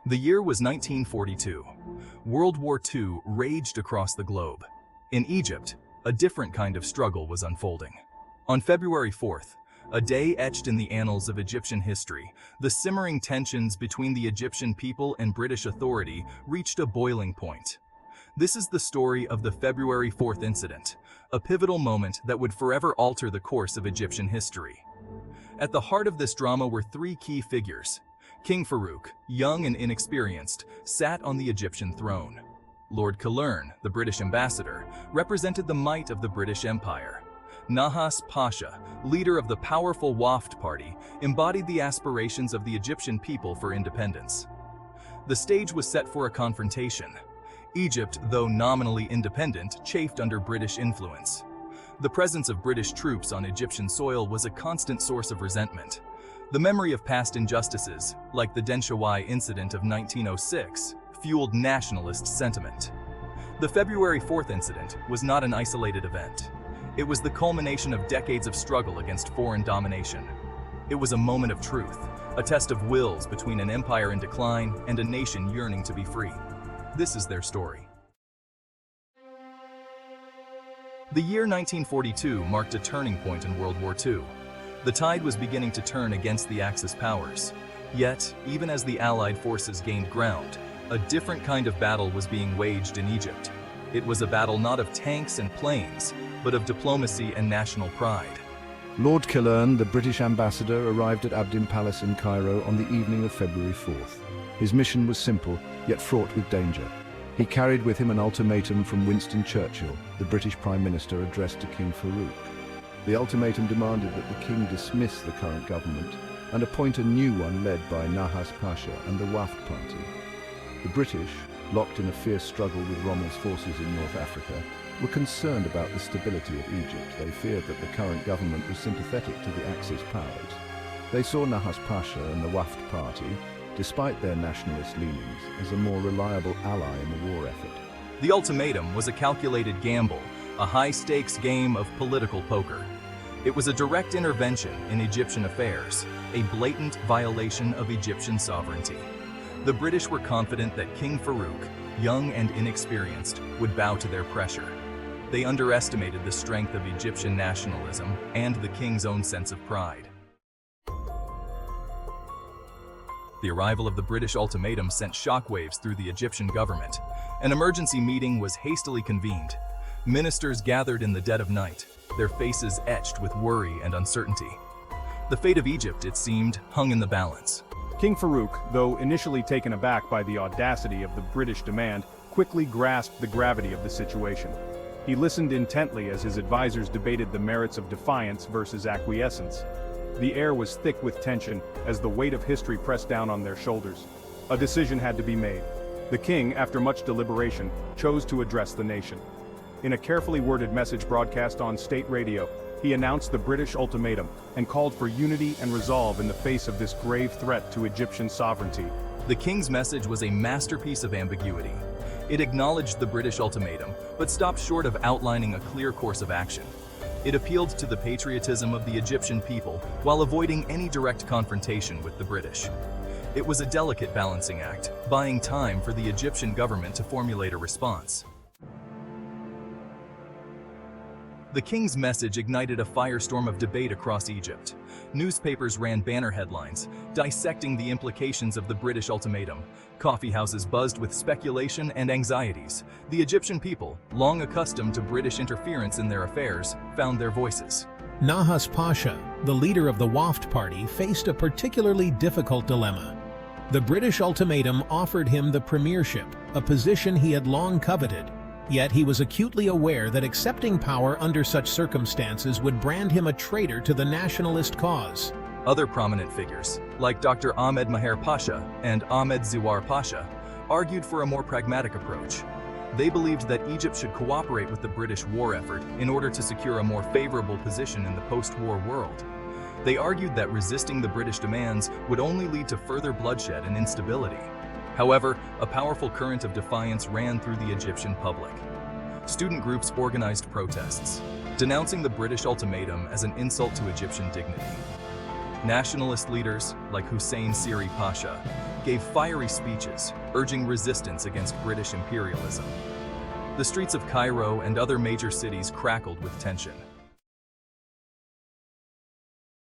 The year was 1942. World War II raged across the globe. In Egypt, a different kind of struggle was unfolding. On February 4th, a day etched in the annals of Egyptian history, the simmering tensions between the Egyptian people and British authority reached a boiling point. This is the story of the February 4th incident, a pivotal moment that would forever alter the course of Egyptian history. At the heart of this drama were three key figures. King Farouk, young and inexperienced, sat on the Egyptian throne. Lord Kalern, the British ambassador, represented the might of the British Empire. Nahhas Pasha, leader of the powerful Waft Party, embodied the aspirations of the Egyptian people for independence. The stage was set for a confrontation. Egypt, though nominally independent, chafed under British influence. The presence of British troops on Egyptian soil was a constant source of resentment. The memory of past injustices, like the Denshawai incident of 1906, fueled nationalist sentiment. The February 4th incident was not an isolated event. It was the culmination of decades of struggle against foreign domination. It was a moment of truth, a test of wills between an empire in decline and a nation yearning to be free. This is their story. The year 1942 marked a turning point in World War II. The tide was beginning to turn against the Axis powers. Yet, even as the Allied forces gained ground, a different kind of battle was being waged in Egypt. It was a battle not of tanks and planes, but of diplomacy and national pride. Lord Kalern, the British ambassador, arrived at Abdin Palace in Cairo on the evening of February 4th. His mission was simple, yet fraught with danger. He carried with him an ultimatum from Winston Churchill, the British Prime Minister, addressed to King Farouk. The ultimatum demanded that the king dismiss the current government and appoint a new one led by Nahhas Pasha and the Waft Party. The British, locked in a fierce struggle with Rommel's forces in North Africa, were concerned about the stability of Egypt. They feared that the current government was sympathetic to the Axis powers. They saw Nahhas Pasha and the Waft Party, despite their nationalist leanings, as a more reliable ally in the war effort. The ultimatum was a calculated gamble, a high-stakes game of political poker. It was a direct intervention in Egyptian affairs, a blatant violation of Egyptian sovereignty. The British were confident that King Farouk, young and inexperienced, would bow to their pressure. They underestimated the strength of Egyptian nationalism and the king's own sense of pride. The arrival of the British ultimatum sent shockwaves through the Egyptian government. An emergency meeting was hastily convened. Ministers gathered in the dead of night, their faces etched with worry and uncertainty. The fate of Egypt, it seemed, hung in the balance. King Farouk, though initially taken aback by the audacity of the British demand, quickly grasped the gravity of the situation. He listened intently as his advisors debated the merits of defiance versus acquiescence. The air was thick with tension as the weight of history pressed down on their shoulders. A decision had to be made. The king, after much deliberation, chose to address the nation. In a carefully worded message broadcast on state radio, he announced the British ultimatum and called for unity and resolve in the face of this grave threat to Egyptian sovereignty. The king's message was a masterpiece of ambiguity. It acknowledged the British ultimatum, but stopped short of outlining a clear course of action. It appealed to the patriotism of the Egyptian people while avoiding any direct confrontation with the British. It was a delicate balancing act, buying time for the Egyptian government to formulate a response. The king's message ignited a firestorm of debate across Egypt. Newspapers ran banner headlines, dissecting the implications of the British ultimatum. Coffee houses buzzed with speculation and anxieties. The Egyptian people, long accustomed to British interference in their affairs, found their voices. Nahhas Pasha, the leader of the Waft Party, faced a particularly difficult dilemma. The British ultimatum offered him the premiership, a position he had long coveted. Yet he was acutely aware that accepting power under such circumstances would brand him a traitor to the nationalist cause. Other prominent figures, like Dr. Ahmed Maher Pasha and Ahmed Ziwar Pasha, argued for a more pragmatic approach. They believed that Egypt should cooperate with the British war effort in order to secure a more favorable position in the post-war world. They argued that resisting the British demands would only lead to further bloodshed and instability. However, a powerful current of defiance ran through the Egyptian public. Student groups organized protests, denouncing the British ultimatum as an insult to Egyptian dignity. Nationalist leaders, like Hussein Siri Pasha, gave fiery speeches, urging resistance against British imperialism. The streets of Cairo and other major cities crackled with tension.